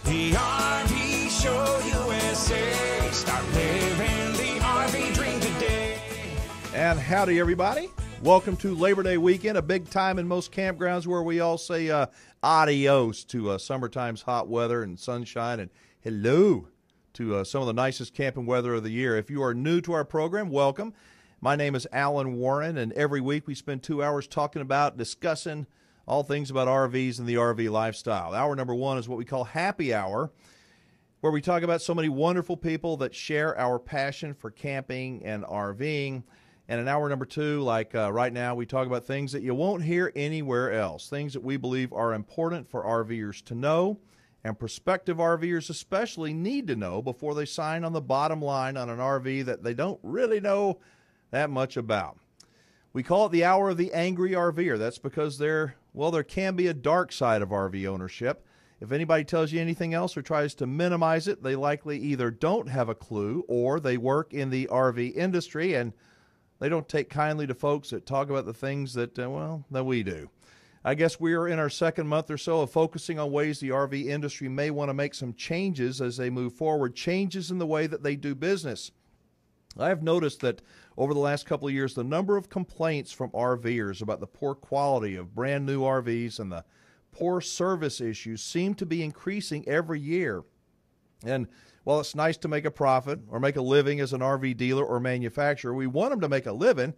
The RV Show USA. Start living the RV dream today. And howdy, everybody. Welcome to Labor Day weekend, a big time in most campgrounds where we all say adios to summertime's hot weather and sunshine, and hello to some of the nicest camping weather of the year. If you are new to our program, welcome. My name is Alan Warren, and every week we spend 2 hours discussing all things about RVs and the RV lifestyle. Hour number one is what we call Happy Hour, where we talk about so many wonderful people that share our passion for camping and RVing. And in hour number two, like right now, we talk about things that you won't hear anywhere else, things that we believe are important for RVers to know, and prospective RVers especially need to know before they sign on the bottom line on an RV that they don't really know that much about. We call it the Hour of the Angry RVer. That's because there can be a dark side of RV ownership. If anybody tells you anything else or tries to minimize it, they likely either don't have a clue or they work in the RV industry and they don't take kindly to folks that talk about the things that we do. I guess we are in our second month or so of focusing on ways the RV industry may want to make some changes as they move forward, changes in the way that they do business. I have noticed that over the last couple of years, the number of complaints from RVers about the poor quality of brand new RVs and the poor service issues seem to be increasing every year. And while it's nice to make a profit or make a living as an RV dealer or manufacturer, we want them to make a living.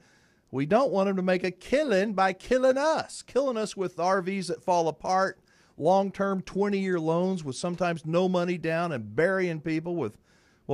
We don't want them to make a killing by killing us with RVs that fall apart, long-term 20-year loans with sometimes no money down and burying people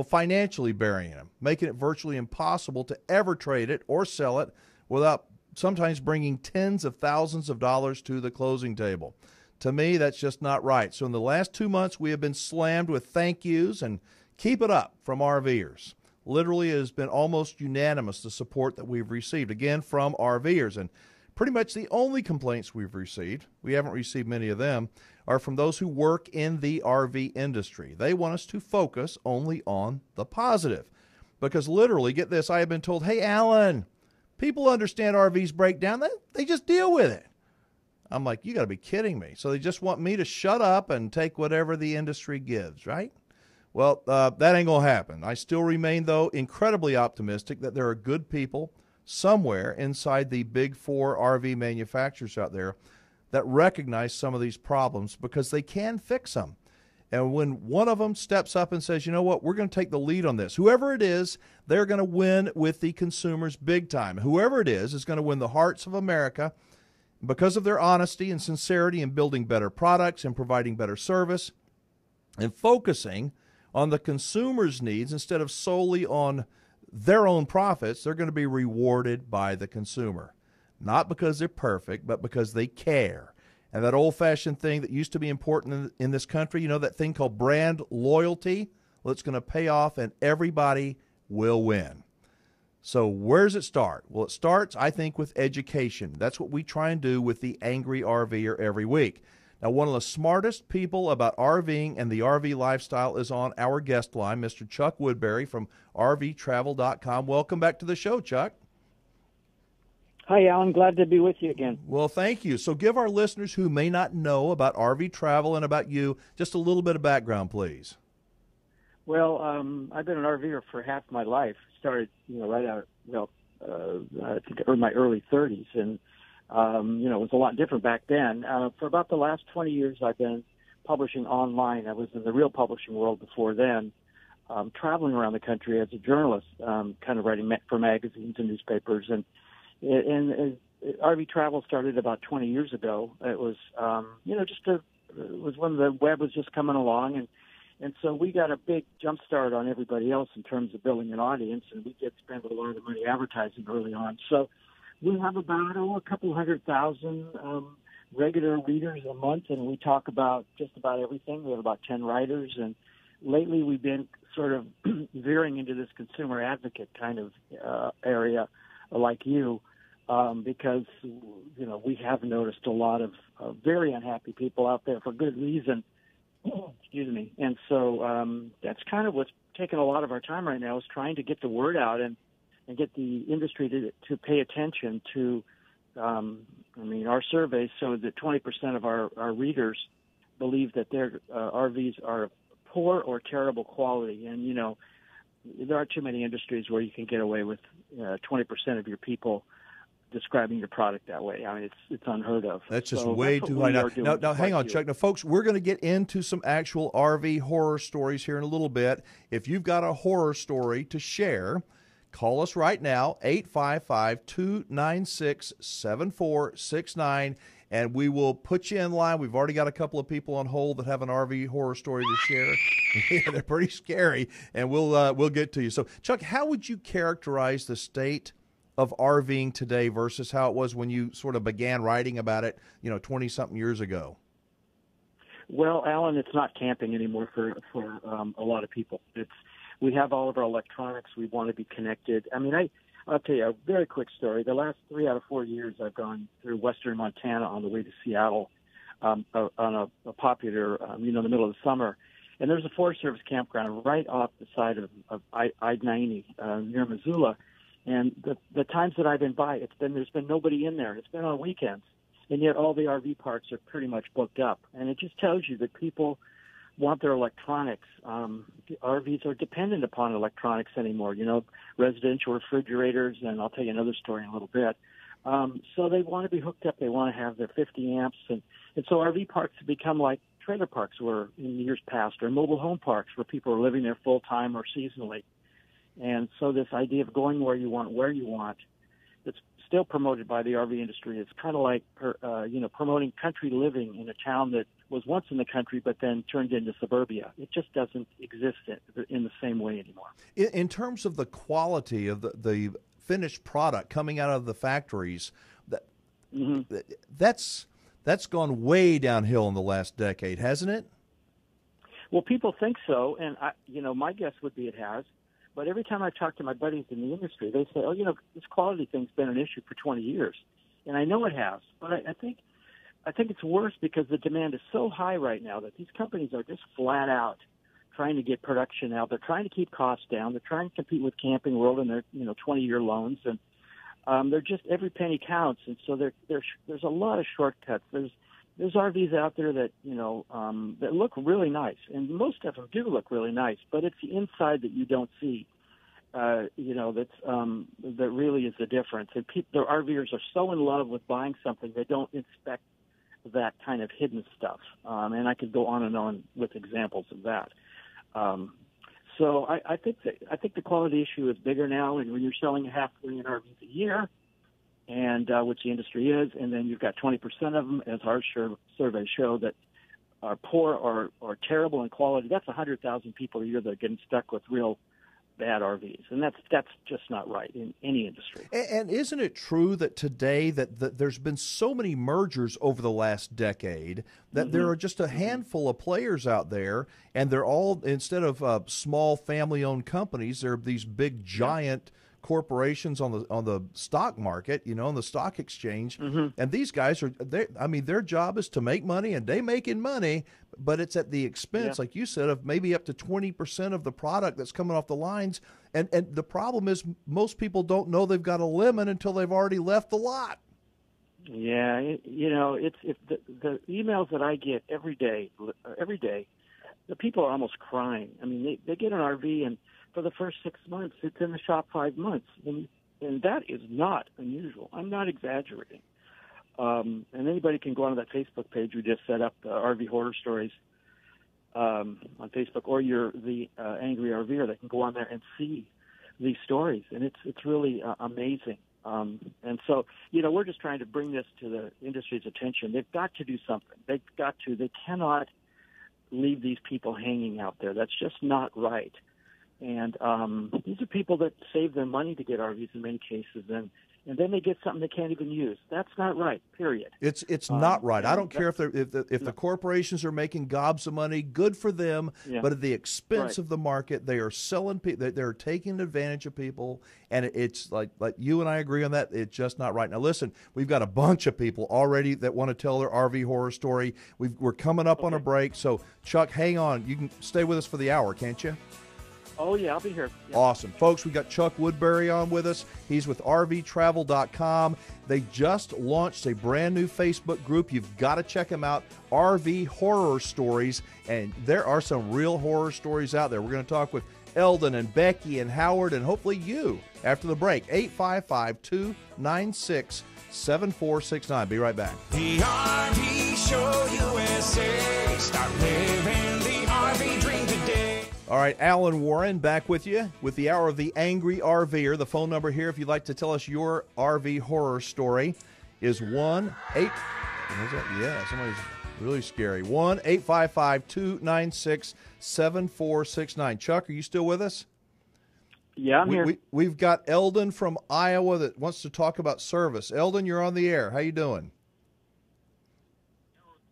financially burying them, making it virtually impossible to ever trade it or sell it without sometimes bringing tens of thousands of dollars to the closing table. To me, that's just not right. So in the last 2 months, we have been slammed with thank yous and keep it up from RVers. Literally, it has been almost unanimous, the support that we've received, again, from RVers. And pretty much the only complaints we've received, we haven't received many of them, are from those who work in the RV industry. They want us to focus only on the positive. Because literally, get this, I have been told, hey, Alan, people understand RVs break down. They just deal with it. I'm like, you got to be kidding me. So they just want me to shut up and take whatever the industry gives, right? Well, that ain't going to happen. I still remain, though, incredibly optimistic that there are good people somewhere inside the big four RV manufacturers out there that recognize some of these problems because they can fix them. And when one of them steps up and says, you know what, we're going to take the lead on this, whoever it is, they're going to win with the consumers big time. Whoever it is going to win the hearts of America because of their honesty and sincerity in building better products and providing better service and focusing on the consumer's needs instead of solely on their own profits. They're going to be rewarded by the consumer, not because they're perfect, but because they care. And that old-fashioned thing that used to be important in this country, that thing called brand loyalty, well, it's going to pay off and everybody will win. So where does it start? Well, it starts, I think, with education. That's what we try and do with the Angry RVer every week. Now, one of the smartest people about RVing and the RV lifestyle is on our guest line, Mr. Chuck Woodbury from RVtravel.com. Welcome back to the show, Chuck. Hi, Alan. Glad to be with you again. Well, thank you. So give our listeners who may not know about RV travel and about you just a little bit of background, please. Well, I've been an RVer for half my life. Started, right out, I think in my early 30s, and it was a lot different back then. For about the last 20 years, I've been publishing online. I was in the real publishing world before then, traveling around the country as a journalist, kind of writing for magazines and newspapers. And RV travel started about 20 years ago. It was, it was when the web was just coming along, and so we got a big jump start on everybody else in terms of building an audience, and we did spend a lot of money advertising early on. So we have about a couple 100,000 regular readers a month, and we talk about just about everything. We have about 10 writers, and lately we've been sort of veering into this consumer advocate kind of area like you, because, we have noticed a lot of very unhappy people out there for good reason. Excuse me. And so that's kind of what's taken a lot of our time right now, is trying to get the word out and get the industry to pay attention to, our surveys show that 20% of our readers believe that their RVs are poor or terrible quality. And, there aren't too many industries where you can get away with 20% of your people describing your product that way. I mean, it's unheard of. That's just way too high. Now, hang on, Chuck. Now, folks, we're going to get into some actual RV horror stories here in a little bit. If you've got a horror story to share, call us right now, 855-296-7469, and we will put you in line. We've already got a couple of people on hold that have an RV horror story to share. They're pretty scary, and we'll get to you. So, Chuck, how would you characterize the state of RVing today versus how it was when you sort of began writing about it, 20-something years ago? Well, Alan, it's not camping anymore for a lot of people. We have all of our electronics. We want to be connected. I mean, I'll tell you a very quick story. The last 3 out of 4 years, I've gone through western Montana on the way to Seattle on a popular, in the middle of the summer. And there's a Forest Service campground right off the side of I-90 near Missoula. And the times that I've been by, there's been nobody in there. It's been on weekends, and yet all the RV parks are pretty much booked up. And it just tells you that people want their electronics. RVs are dependent upon electronics anymore. Residential refrigerators, and I'll tell you another story in a little bit. So they want to be hooked up. They want to have their 50 amps, and so RV parks have become like trailer parks were in years past, or mobile home parks where people are living there full time or seasonally. And so this idea of going where you want, it's still promoted by the RV industry. It's kind of like, promoting country living in a town that was once in the country but then turned into suburbia. It just doesn't exist in the same way anymore. In terms of the quality of the finished product coming out of the factories, that's gone way downhill in the last decade, hasn't it? Well, people think so, and my guess would be it has. But every time I talk to my buddies in the industry, they say, this quality thing's been an issue for 20 years. And I know it has. But I think it's worse because the demand is so high right now that these companies are just flat out trying to get production out. They're trying to keep costs down. They're trying to compete with Camping World and their 20-year loans. And they're just every penny counts. And so there's a lot of shortcuts. There's RVs out there that that look really nice, and most of them do look really nice. But it's the inside that you don't see, that really is the difference. And the RVers are so in love with buying something they don't inspect that kind of hidden stuff. And I could go on and on with examples of that. So I think the quality issue is bigger now, and when you're selling 500,000 RVs a year, and which the industry is, and then you've got 20% of them, as our surveys show, that are poor or terrible in quality. That's 100,000 people a year that are getting stuck with real bad RVs, and that's just not right in any industry. And isn't it true that today that there's been so many mergers over the last decade that there are just a handful of players out there, and they're all, instead of small family-owned companies, they're these big giant corporations on the stock market, on the stock exchange, and these guys their job is to make money, and they making money, but it's at the expense, like you said, of maybe up to 20% of the product that's coming off the lines. And the problem is most people don't know they've got a lemon until they've already left the lot. Yeah, it's the emails that I get every day, the people are almost crying. I mean, they get an RV, and for the first 6 months, it's in the shop 5 months, and that is not unusual. I'm not exaggerating. And anybody can go onto that Facebook page we just set up, RV Horror Stories, on Facebook, or the Angry RVer. They can go on there and see these stories, and it's really amazing. And so, we're just trying to bring this to the industry's attention. They've got to do something. They cannot leave these people hanging out there. That's just not right. And these are people that save their money to get RVs in many cases, and then they get something they can't even use. That's not right, period. It's not right. I don't care if the corporations are making gobs of money, good for them, but at the expense of the market, they are selling people, they're taking advantage of people, and it's like you and I agree on that. It's just not right. Now, listen, we've got a bunch of people already that want to tell their RV horror story. We're coming up on a break, so Chuck, hang on. You can stay with us for the hour, can't you? Oh, yeah, I'll be here. Yeah. Awesome. Folks, we got Chuck Woodbury on with us. He's with RVtravel.com. They just launched a brand new Facebook group. You've got to check them out, RV Horror Stories. And there are some real horror stories out there. We're going to talk with Eldon and Becky and Howard and hopefully you after the break. 855-296-7469. Be right back. The RV Show USA. Start living the RV dream today. All right, Alan Warren back with you with the hour of the Angry RVer. The phone number here, if you'd like to tell us your RV horror story, is 1-8. What's that? Yeah, somebody's really scary. 1-855-296-7469. Chuck, are you still with us? Yeah, I'm here. We've got Eldon from Iowa that wants to talk about service. Eldon, you're on the air. How you doing?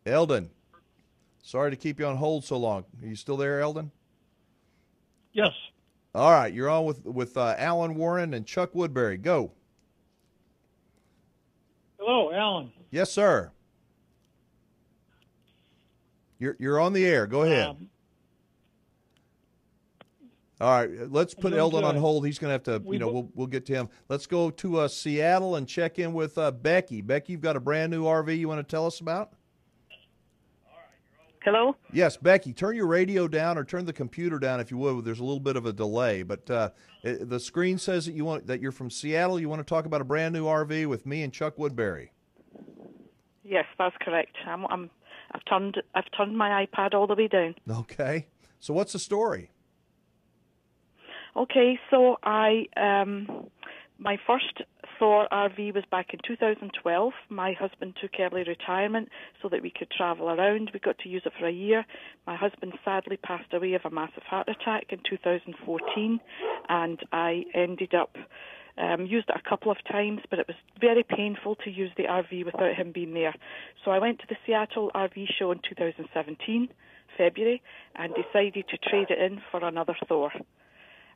Eldon, sorry to keep you on hold so long. Are you still there, Eldon? Yes. All right, you're on with Alan Warren and Chuck Woodbury. Go. Hello, Alan. Yes, sir. You're on the air. Go ahead. All right, let's put Eldon on hold. He's going to have to, we'll get to him. Let's go to Seattle and check in with Becky. Becky, you've got a brand new RV you want to tell us about? Hello? Yes, Becky, turn your radio down or turn the computer down if you would. There's a little bit of a delay, but the screen says that you're from Seattle. You want to talk about a brand new RV with me and Chuck Woodbury. Yes, that's correct. I've turned my iPad all the way down. Okay. So what's the story? Okay, so my first Thor RV was back in 2012. My husband took early retirement so that we could travel around. We got to use it for a year. My husband sadly passed away of a massive heart attack in 2014, and I ended up used it a couple of times, but it was very painful to use the RV without him being there. So I went to the Seattle RV show in 2017, February, and decided to trade it in for another Thor.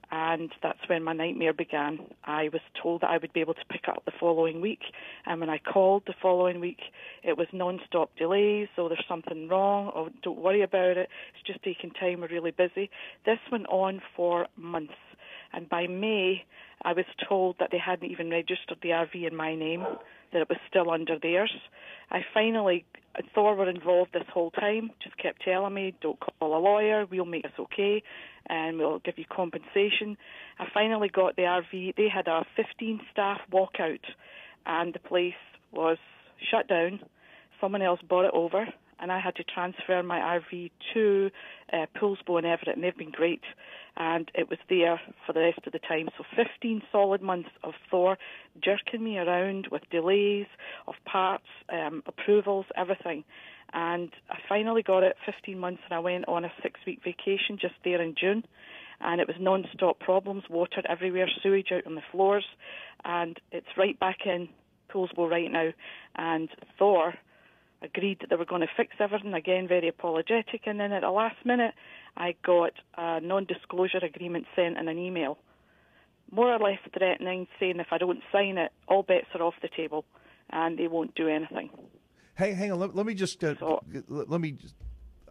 And that's when my nightmare began. I was told that I would be able to pick it up the following week, and when I called the following week, it was non-stop delays. So there's something wrong, or don't worry about it, it's just taking time, we're really busy. This went on for months, and by May, I was told that they hadn't even registered the RV in my name, that it was still under theirs. Thor were involved this whole time, just kept telling me, don't call a lawyer, we'll make this okay, and we'll give you compensation. I finally got the RV. They had a 15-staff walkout, and the place was shut down. Someone else bought it over, and I had to transfer my RV to Poolsbo and Everett, and they've been great. And it was there for the rest of the time. So 15 solid months of Thor jerking me around with delays of parts, approvals, everything. And I finally got it 15 months, and I went on a 6-week vacation just there in June. And it was non-stop problems, water everywhere, sewage out on the floors. And it's right back in Poolsbo right now. And Thor agreed that they were going to fix everything, again, very apologetic. And then at the last minute, I got a non-disclosure agreement sent in an email, more or less threatening, saying if I don't sign it, all bets are off the table, and they won't do anything. Hey, hang on. Let me just.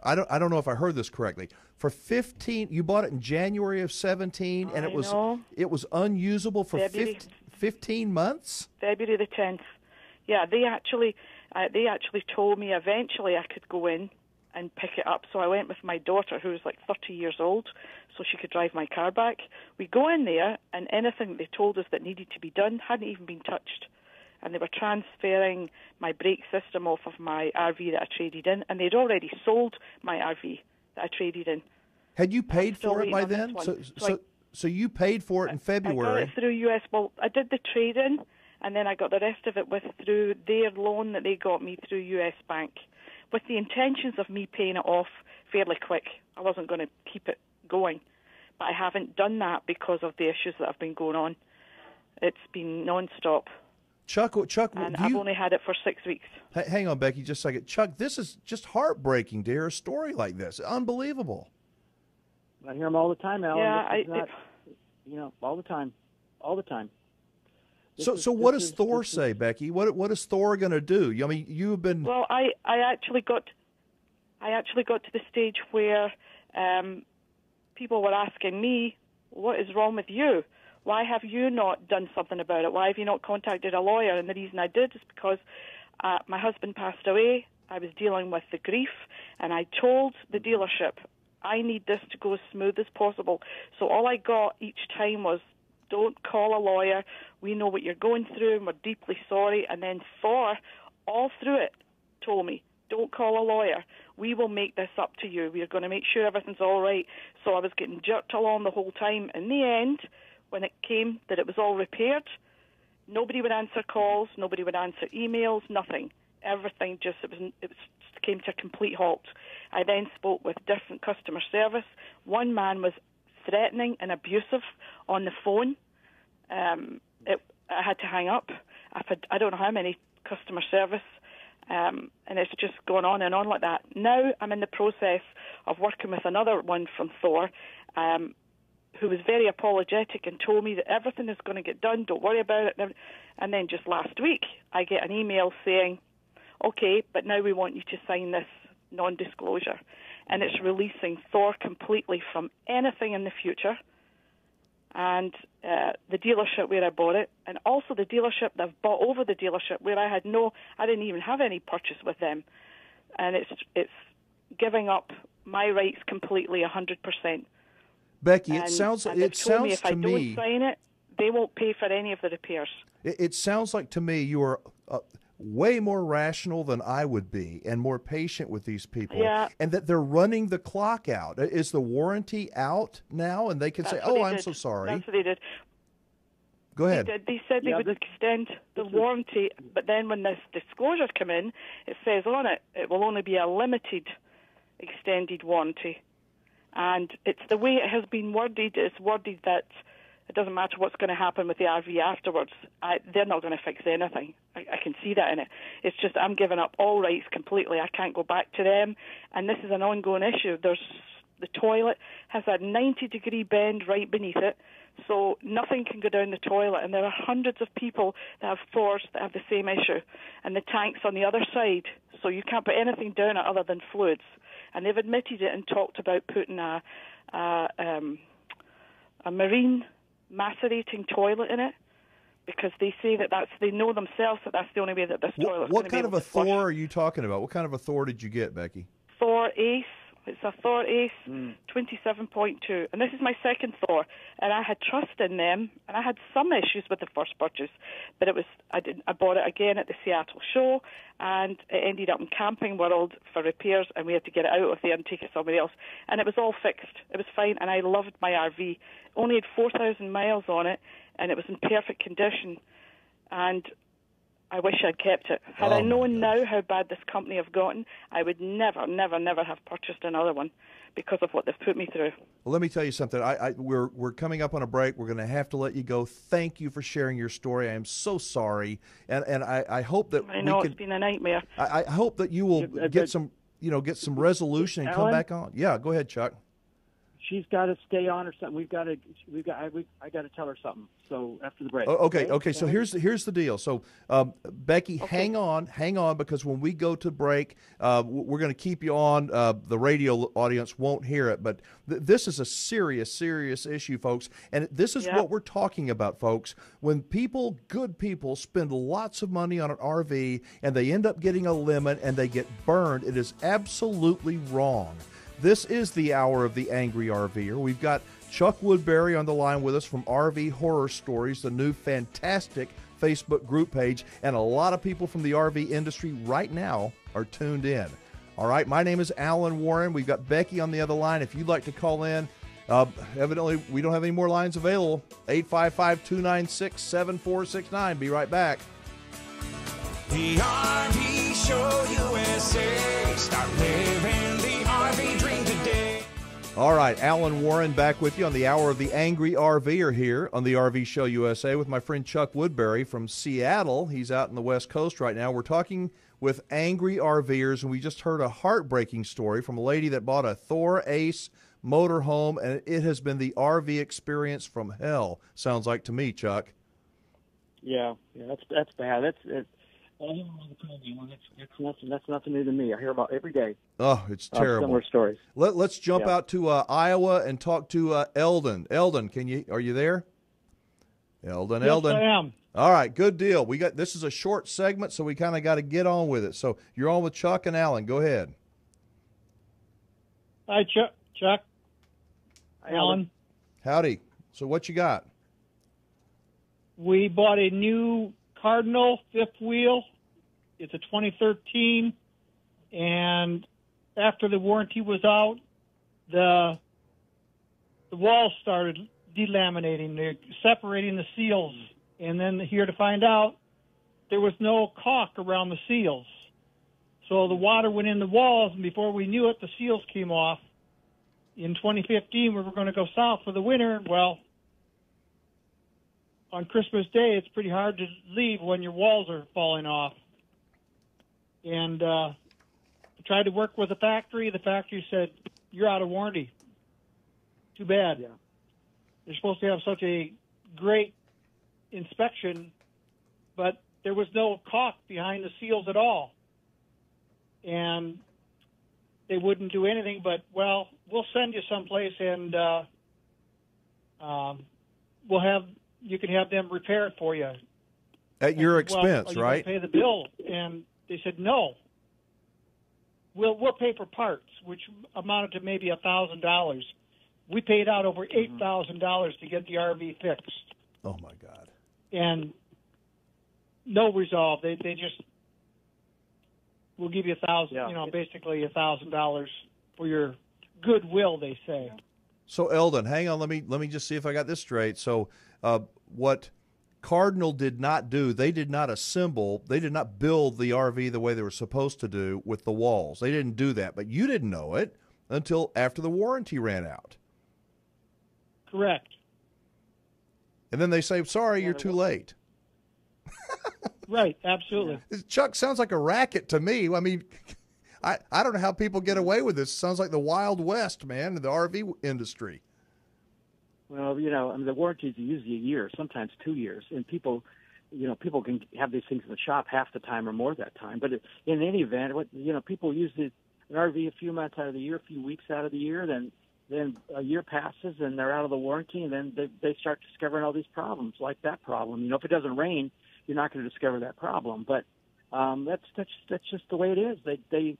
I don't know if I heard this correctly. For 15, you bought it in January of 17, and it was unusable for 15 months. February the 10th. Yeah, they actually told me eventually I could go in and pick it up. So I went with my daughter, who was like 30 years old, so she could drive my car back. We go in there, and anything they told us that needed to be done hadn't even been touched. And they were transferring my brake system off of my RV that I traded in, and they'd already sold my RV that I traded in. Had you paid for it by then? So you paid for it in February. I got it through US. Well, I did the trade-in, and then I got the rest of it through their loan that they got me through US Bank, with the intentions of me paying it off fairly quick. I wasn't going to keep it going, but I haven't done that because of the issues that have been going on. It's been non-stop. Chuck, and I've only had it for 6 weeks. Hang on, Becky, just a second. Chuck, this is just heartbreaking to hear a story like this. Unbelievable. I hear them all the time, Alan. Yeah, all the time. So what does Thor say, Becky? What is Thor going to do? I mean, you've been. Well, I actually got to the stage where people were asking me what is wrong with you? Why have you not done something about it? Why have you not contacted a lawyer? And the reason I did is because my husband passed away. I was dealing with the grief, and I told the dealership, I need this to go as smooth as possible. So all I got each time was, don't call a lawyer. We know what you're going through, and we're deeply sorry. And then Thor, all through it, told me, don't call a lawyer. We will make this up to you. We are going to make sure everything's all right. So I was getting jerked along the whole time. In the end, when it came that it was all repaired, nobody would answer calls, nobody would answer emails, nothing. Everything just, it came to a complete halt. I then spoke with different customer service. One man was threatening and abusive on the phone. I had to hang up. I've had, I don't know how many customer service, and it's just gone on and on like that. Now I'm in the process of working with another one from Thor, who was very apologetic and told me that everything is going to get done, don't worry about it. And then just last week, I get an email saying, okay, but now we want you to sign this non-disclosure. And it's releasing Thor completely from anything in the future. And the dealership where I bought it, and also the dealership that I've bought over the dealership where I didn't even have any purchase with them. And it's giving up my rights completely 100%. Becky, and it sounds me if to I me, don't sign it, they won't pay for any of the repairs. it sounds like to me you are way more rational than I would be and more patient with these people. Yeah. And that they're running the clock out. Is the warranty out now? And they can say, oh, I'm so sorry. That's what they did. Go ahead. They said they would extend the warranty, but then when this disclosure come in, it says on it, it will only be a limited extended warranty. And it's the way it has been worded. It's worded that it doesn't matter what's going to happen with the RV afterwards. They're not going to fix anything. I can see that in it. It's just I'm giving up all rights completely. I can't go back to them. And this is an ongoing issue. The toilet has a 90-degree bend right beneath it, so nothing can go down the toilet. And there are hundreds of people that have Thors that have the same issue. And the tank's on the other side, so you can't put anything down it other than fluids. And they've admitted it and talked about putting a marine macerating toilet in it, because they say they know themselves that that's the only way that this toilet. What kind of a Thor are you talking about? What kind of a Thor did you get, Becky? Thor Ace. It's a Thor Ace 27.2, and this is my second Thor. And I had trust in them, and I had some issues with the first purchase, but I bought it again at the Seattle show, and it ended up in Camping World for repairs, and we had to get it out of there and take it somewhere else, and it was all fixed. It was fine, and I loved my RV. Only had 4,000 miles on it, and it was in perfect condition, and I wish I'd kept it. Had I known now how bad this company have gotten, I would never, never, never have purchased another one because of what they've put me through. Well, let me tell you something. We're coming up on a break. We're going to have to let you go. Thank you for sharing your story. I am so sorry, and I hope that it's been a nightmare. I hope that you will get some resolution and come back on. Yeah, go ahead, Chuck. She's got to stay on or something. I got to tell her something. So after the break. Okay. So here's the deal. So Becky, hang on, because when we go to break, we're going to keep you on. The radio audience won't hear it, but this is a serious issue, folks. And this is what we're talking about, folks. When good people, spend lots of money on an RV and they end up getting a lemon and they get burned, it is absolutely wrong. This is the hour of the Angry RVer. We've got Chuck Woodbury on the line with us from RV Horror Stories, the new fantastic Facebook group page, and a lot of people from the RV industry right now are tuned in. All right, my name is Alan Warren. We've got Becky on the other line. If you'd like to call in, evidently we don't have any more lines available. 855-296-7469. Be right back. The RV Show USA. Start living the RV dream today. All right, Alan Warren back with you on the hour of the Angry RVer here on the RV Show USA with my friend Chuck Woodbury from Seattle. He's out in the West Coast right now. We're talking with Angry RVers, and we just heard a heartbreaking story from a lady that bought a Thor Ace motorhome, and it has been the RV experience from hell, sounds like to me, Chuck. Yeah, that's bad. Oh, that's nothing new to me. I hear about every day. Oh, it's terrible. Similar stories. Let's jump out to Iowa and talk to Eldon. Eldon, are you there? Eldon, Yes, Eldon. I am. All right, good deal. This is a short segment, so we kind of got to get on with it. So you're on with Chuck and Alan. Go ahead. Hi, Chuck. Alan. Howdy. So what you got? We bought a new Cardinal fifth wheel. It's a 2013, and after the warranty was out, the walls started delaminating. They're separating the seals, and then here to find out, there was no caulk around the seals. So the water went in the walls, and before we knew it, the seals came off. In 2015, we were going to go south for the winter. Well, on Christmas Day, it's pretty hard to leave when your walls are falling off. And I tried to work with the factory. The factory said, you're out of warranty. Too bad. Yeah. They're supposed to have such a great inspection, but there was no caulk behind the seals at all. And they wouldn't do anything but, well, we'll send you someplace and you can have them repair it for you. At your expense, well, right? Pay the bill. And they said, no. We'll pay for parts, which amounted to maybe $1,000. We paid out over $8,000 to get the RV fixed. Oh, my God. And no resolve. They just will give you basically $1,000 for your goodwill, they say. So, Eldon, hang on. Let me just see if I got this straight. So, what Cardinal did not do, they did not build the RV the way they were supposed to do with the walls. They didn't do that, but you didn't know it until after the warranty ran out. Correct. And then they say, sorry, you're too late. Right, absolutely. Chuck, sounds like a racket to me. I mean, I don't know how people get away with this. It sounds like the Wild West, man, in the RV industry. Well, the warranties are usually a year, sometimes 2 years, and people can have these things in the shop half the time or more that time. But in any event, people use an RV a few months out of the year, a few weeks out of the year, then a year passes and they're out of the warranty, and then they start discovering all these problems, like that problem. If it doesn't rain, you're not going to discover that problem. But that's just the way it is. They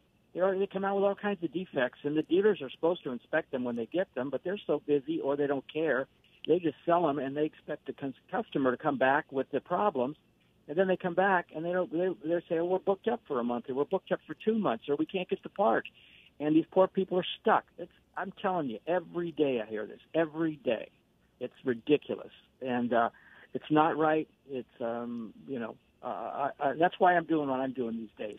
come out with all kinds of defects, and the dealers are supposed to inspect them when they get them, but they're so busy or they don't care. They just sell them, and they expect the customer to come back with the problems, and then they come back and they say, oh, we're booked up for a month, or we're booked up for 2 months, or we can't get the part, and these poor people are stuck. I'm telling you, every day I hear this. Every day, it's ridiculous, and it's not right. It's that's why I'm doing what I'm doing these days.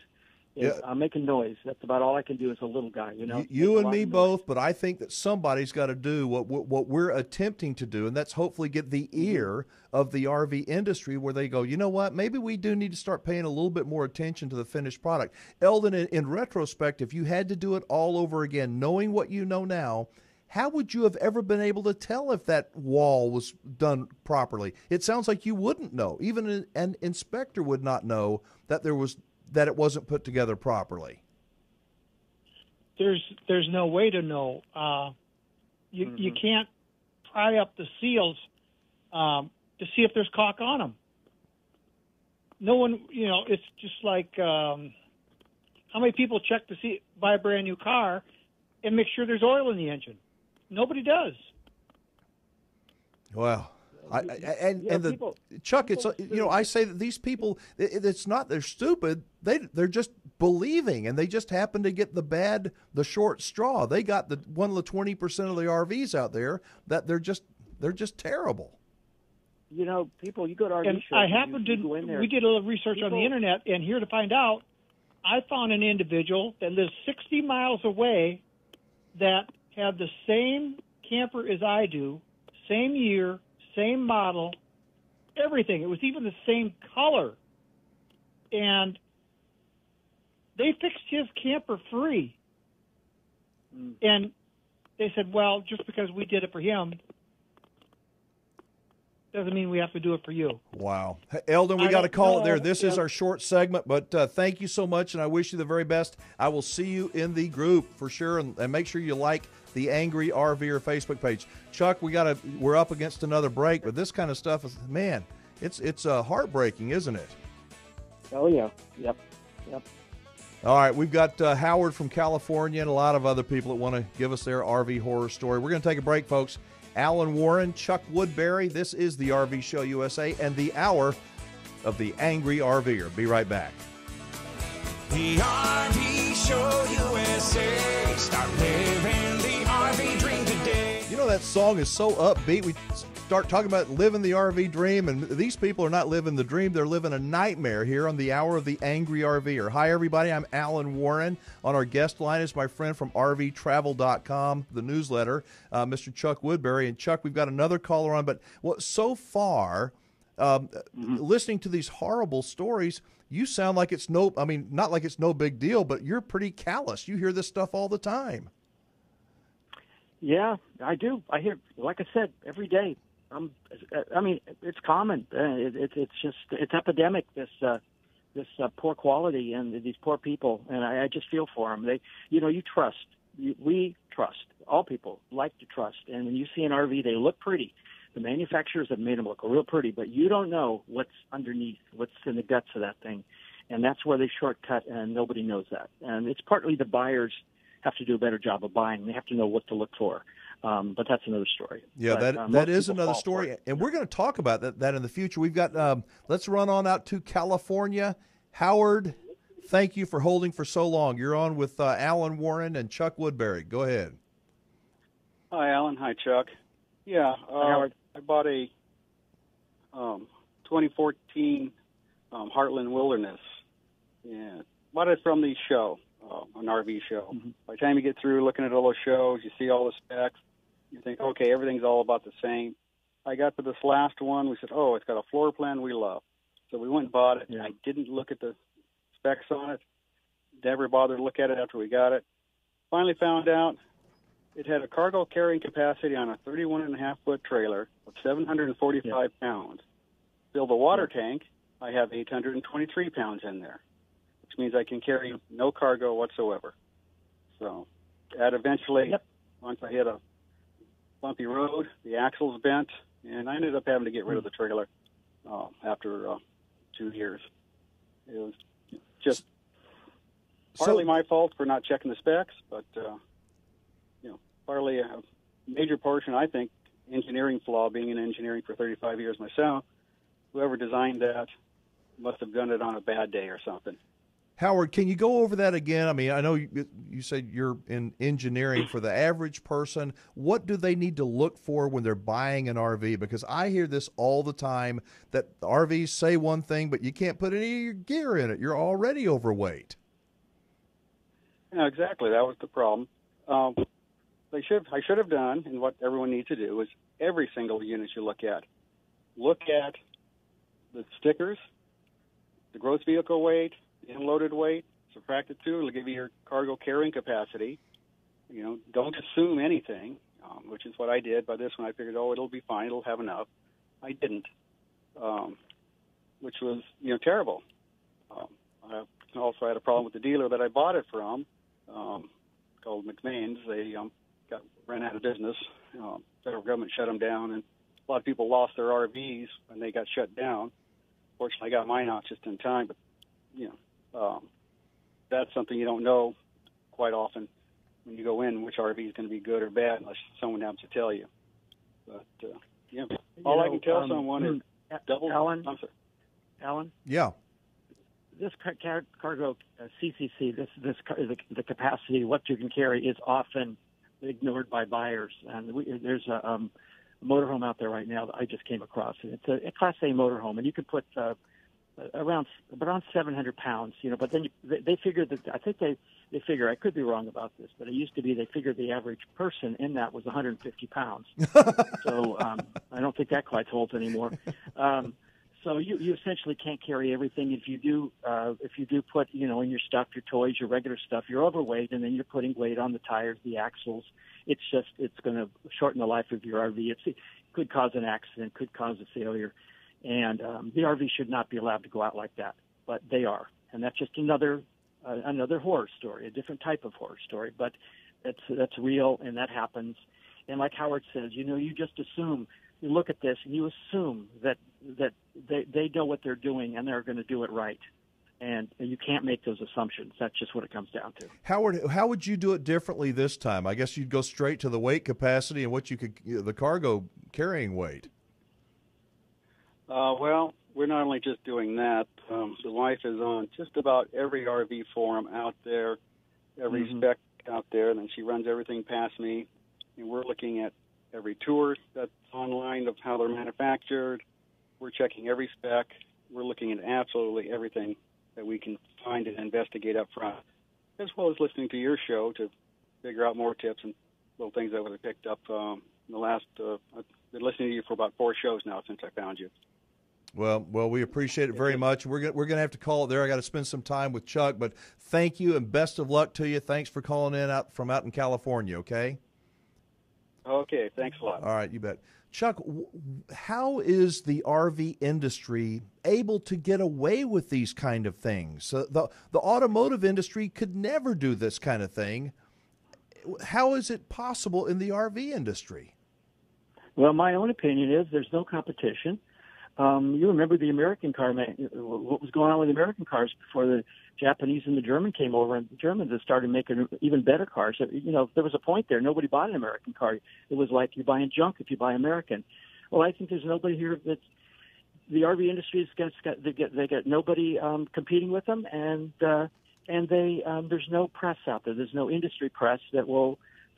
I'm making noise. That's about all I can do as a little guy, You and me both, but I think that somebody's got to do what we're attempting to do, and that's hopefully get the ear of the RV industry where they go, you know what, maybe we do need to start paying a little bit more attention to the finished product. Eldon, in retrospect, if you had to do it all over again, knowing what you know now, how would you have ever been able to tell if that wall was done properly? It sounds like you wouldn't know. Even an inspector would not know that it wasn't put together properly. There's no way to know. You can't pry up the seals to see if there's caulk on them. No one, it's just like how many people check to buy a brand new car and make sure there's oil in the engine? Nobody does. Well, Chuck, it's I say that these people, it's not they're stupid. They're just believing, and they just happen to get the short straw. They got one of the 20% of the RVs out there that they're just terrible. People, you go to RV shows. I happened to. We did a little research on the internet, and here to find out, I found an individual that lives 60 miles away that had the same camper as I do, same year, same model, everything. It was even the same color. And they fixed his camper free. And they said, well, just because we did it for him doesn't mean we have to do it for you. Wow. Hey, Eldon, we got to call it there. This is our short segment, but thank you so much, and I wish you the very best. I will see you in the group for sure, and make sure you like the Angry RVer Facebook page. Chuck, we're up against another break, but this kind of stuff is, man, it's heartbreaking, isn't it? Oh, yeah. Yep. All right, we've got Howard from California and a lot of other people that want to give us their RV horror story. We're going to take a break, folks. Alan Warren, Chuck Woodbury, this is the RV Show USA and the hour of the Angry RVer. Be right back. The RV Show USA. Start living the RV dream today. You know, that song is so upbeat. We start talking about living the RV dream, and these people are not living the dream. They're living a nightmare here on the hour of the Angry RVer. Hi, everybody. I'm Alan Warren. On our guest line is my friend from RVTravel.com, the newsletter, Mr. Chuck Woodbury. And, Chuck, we've got another caller on. But so far, listening to these horrible stories, you sound like it's not like it's no big deal, but you're pretty callous. You hear this stuff all the time. Yeah, I do. I hear, like I said, every day. It's common. It's epidemic. This poor quality and these poor people, and I just feel for them. You trust. We trust. All people like to trust. And when you see an RV, they look pretty. The manufacturers have made them look real pretty, but you don't know what's underneath, what's in the guts of that thing, and that's where they shortcut, and nobody knows that. And it's partly the buyers have to do a better job of buying. They have to know what to look for. But that's another story. Yeah, that is another story, and we're going to talk about that in the future. We've got let's run on out to California. Howard, thank you for holding for so long. You're on with Alan Warren and Chuck Woodbury. Go ahead. Hi, Alan. Hi, Chuck. Yeah, Howard. I bought a 2014 Heartland Wilderness. Yeah, bought it from the show, an RV show. Mm-hmm. By the time you get through looking at all those shows, you see all the specs. You think, okay, everything's all about the same. I got to this last one. We said, oh, it's got a floor plan we love. So we went and bought it. Yeah. I didn't look at the specs on it. Never bothered to look at it after we got it. Finally found out it had a cargo carrying capacity on a 31.5-foot trailer of 745 pounds. Fill the water tank, I have 823 pounds in there, which means I can carry no cargo whatsoever. So that eventually, once I hit a bumpy road, the axle's bent, and I ended up having to get rid of the trailer after 2 years. It was just partly my fault for not checking the specs, but partly a major portion, I think, engineering flaw, being in engineering for 35 years myself. Whoever designed that must have done it on a bad day or something. Howard, can you go over that again? I mean, I know you said you're in engineering. For the average person, what do they need to look for when they're buying an RV? Because I hear this all the time, that RVs say one thing, but you can't put any of your gear in it. You're already overweight. Yeah, exactly. That was the problem. I should have done, and what everyone needs to do, is every single unit you look at the stickers, the gross vehicle weight, the unloaded weight, subtract it to, it'll give you your cargo carrying capacity. Don't assume anything, which is what I did. By this one, I figured, it'll be fine, it'll have enough. I didn't, which was, terrible. I also had a problem with the dealer that I bought it from, called McMahon's. They ran out of business. Federal government shut them down, and a lot of people lost their RVs when they got shut down. Fortunately, I got mine out just in time, but that's something you don't know quite often when you go in, which RV is going to be good or bad, unless someone happens to tell you. But all I can tell someone is double. Alan. Yeah. This cargo CCC, the capacity, what you can carry, is often ignored by buyers. And there's a motorhome out there right now that I just came across. It's a Class A motorhome, and you can put around 700 pounds. But then they figure that, I think they figure, I could be wrong about this, but it used to be they figured the average person in that was 150 pounds. So I don't think that quite holds anymore. So you essentially can't carry everything. If you do put, in your stuff, your toys, your regular stuff, you're overweight, and then you're putting weight on the tires, the axles. It's going to shorten the life of your RV. It could cause an accident, could cause a failure. And the RV should not be allowed to go out like that, but they are. And that's just another horror story, a different type of horror story. But that's real, and that happens. And like Howard says, you just assume. You look at this and you assume that they know what they're doing and they're going to do it right. And you can't make those assumptions. That's just what it comes down to. Howard, how would you do it differently this time? I guess you'd go straight to the weight capacity and what you could, the cargo carrying weight. Well, we're not only just doing that. The wife is on just about every RV forum out there, every spec out there, and then she runs everything past me. And we're looking at every tour that's online of how they're manufactured. We're checking every spec. We're looking at absolutely everything that we can find and investigate up front, as well as listening to your show to figure out more tips and little things that I picked up in the last. I've been listening to you for about 4 shows now since I found you. Well, we appreciate it very much. We're gonna have to call it there. I got to spend some time with Chuck, but thank you and best of luck to you. Thanks for calling in out in California. Okay. Okay, thanks a lot. All right, you bet. Chuck, how is the RV industry able to get away with these kind of things? The automotive industry could never do this kind of thing. How is it possible in the RV industry? Well, my own opinion is there's no competition. You remember the American car, what was going on with American cars before the Japanese and the German came over, and the Germans have started making even better cars. There was a point there. Nobody bought an American car. It was like you're buying junk if you buy American. Well, I think there's nobody here that's the RV industry they got nobody competing with them, and there's no press out there. There's no industry press that will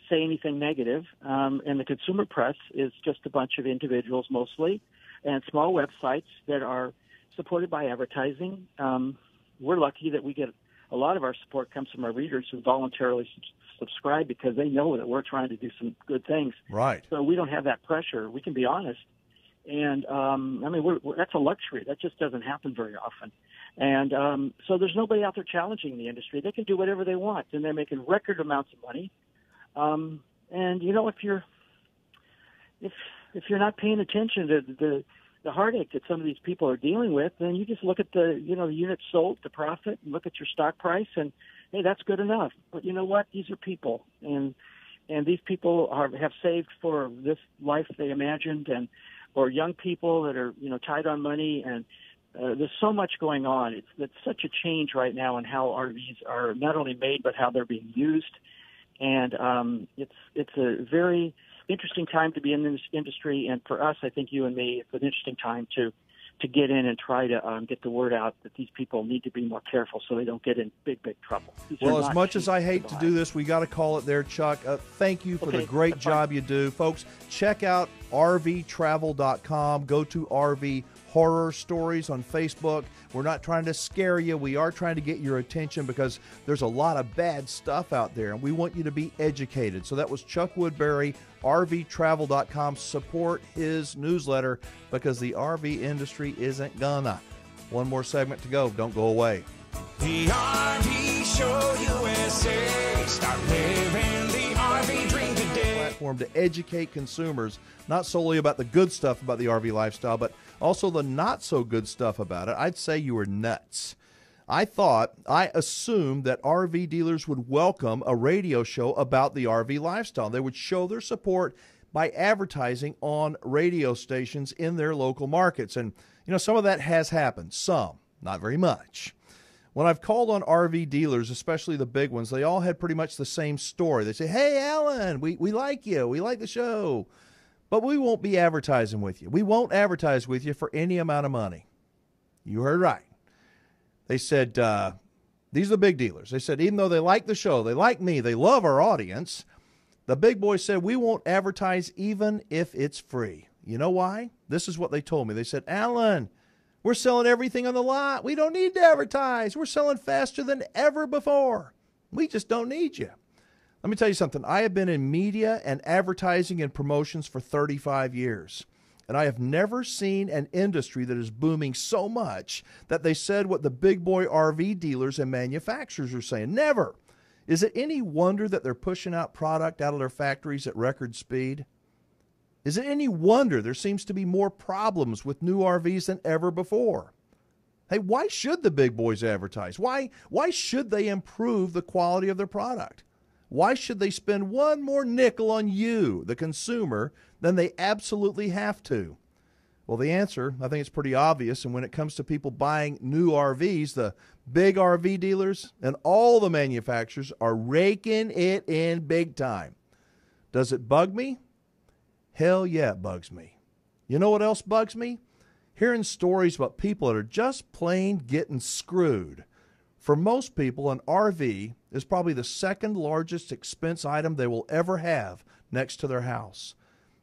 say anything negative, and the consumer press is just a bunch of individuals mostly, and small websites that are supported by advertising. We're lucky that we get a lot of our support comes from our readers who voluntarily subscribe because they know that we're trying to do some good things. Right. So we don't have that pressure. We can be honest. And, that's a luxury. That just doesn't happen very often. And so there's nobody out there challenging the industry. They can do whatever they want, and they're making record amounts of money. And, if you're not paying attention to the heartache that some of these people are dealing with, then you just look at the units sold, the profit, and look at your stock price, and hey, that's good enough. But you know what? These are people, and these people have saved for this life they imagined, or young people that are tight on money, and there's so much going on. It's such a change right now in how RVs are not only made but how they're being used, and it's a very interesting time to be in this industry, and for us, I think you and me, it's an interesting time to get in and try to get the word out that these people need to be more careful so they don't get in big trouble. Well, as much as I hate to do this, we got to call it there, Chuck. Thank you for the great job you do. Folks, check out RVtravel.com. Go to RV Horror Stories on Facebook. We're not trying to scare you. We are trying to get your attention because there's a lot of bad stuff out there, and we want you to be educated. So that was Chuck Woodbury, RVtravel.com. Support his newsletter because the RV industry isn't gonna. One more segment to go. Don't go away. The RV Show USA. Start living the RV dream today. Platform to educate consumers not solely about the good stuff about the RV lifestyle, but also the not so good stuff about it. I'd say you were nuts. I assumed that RV dealers would welcome a radio show about the RV lifestyle. They would show their support by advertising on radio stations in their local markets. And, some of that has happened. Some, not very much. When I've called on RV dealers, especially the big ones, they all had pretty much the same story. They say, hey, Alan, we like you. We like the show. But we won't be advertising with you. We won't advertise with you for any amount of money. You heard right. They said, these are the big dealers. They said, even though they like the show, they like me, they love our audience, the big boys said, we won't advertise even if it's free. You know why? This is what they told me. They said, Alan, we're selling everything on the lot. We don't need to advertise. We're selling faster than ever before. We just don't need you. Let me tell you something. I have been in media and advertising and promotions for 35 years. And I have never seen an industry that is booming so much that they said what the big boy RV dealers and manufacturers are saying. Never. Is it any wonder that they're pushing out product out of their factories at record speed? Is it any wonder there seems to be more problems with new RVs than ever before? Hey, why should the big boys advertise? Why should they improve the quality of their product? Why should they spend one more nickel on you, the consumer, than they absolutely have to? Well, the answer, I think it's pretty obvious, and when it comes to people buying new RVs, the big RV dealers and all the manufacturers are raking it in big time. Does it bug me? Hell yeah, it bugs me. You know what else bugs me? Hearing stories about people that are just plain getting screwed. For most people, an RV is probably the second largest expense item they will ever have next to their house.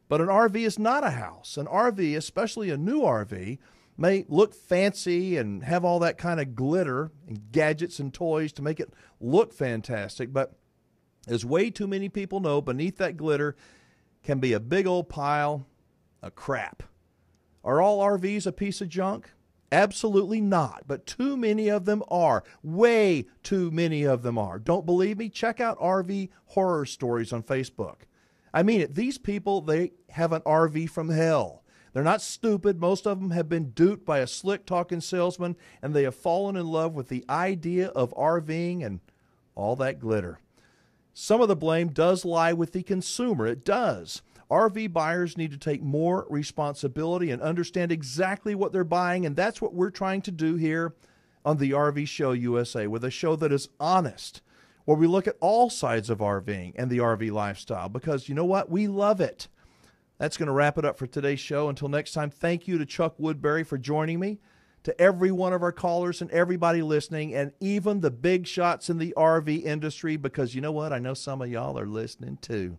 But an RV is not a house. An RV, especially a new RV, may look fancy and have all that kind of glitter and gadgets and toys to make it look fantastic. But as way too many people know, beneath that glitter can be a big old pile of crap. Are all RVs a piece of junk? Absolutely not, but too many of them are. Way too many of them are. Don't believe me? Check out RV horror stories on Facebook. I mean it. These people, they have an RV from hell. They're not stupid. Most of them have been duped by a slick-talking salesman, and they have fallen in love with the idea of RVing and all that glitter. Some of the blame does lie with the consumer. It does. RV buyers need to take more responsibility and understand exactly what they're buying, and that's what we're trying to do here on the RV Show USA, with a show that is honest, where we look at all sides of RVing and the RV lifestyle, because you know what? We love it. That's going to wrap it up for today's show. Until next time, thank you to Chuck Woodbury for joining me, to every one of our callers and everybody listening, and even the big shots in the RV industry, because you know what? I know some of y'all are listening too.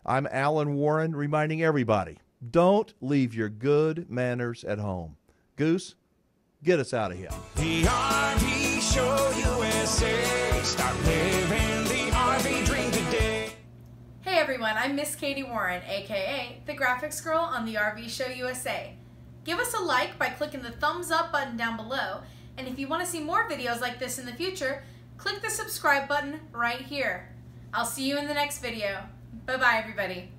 I'm Alan Warren, reminding everybody, don't leave your good manners at home. Goose, get us out of here. The RV Show USA. Start living the RV dream today. Hey everyone, I'm Miss Katie Warren, aka the Graphics Girl on the RV Show USA. Give us a like by clicking the thumbs up button down below, and if you want to see more videos like this in the future, click the subscribe button right here. I'll see you in the next video. Bye-bye, everybody.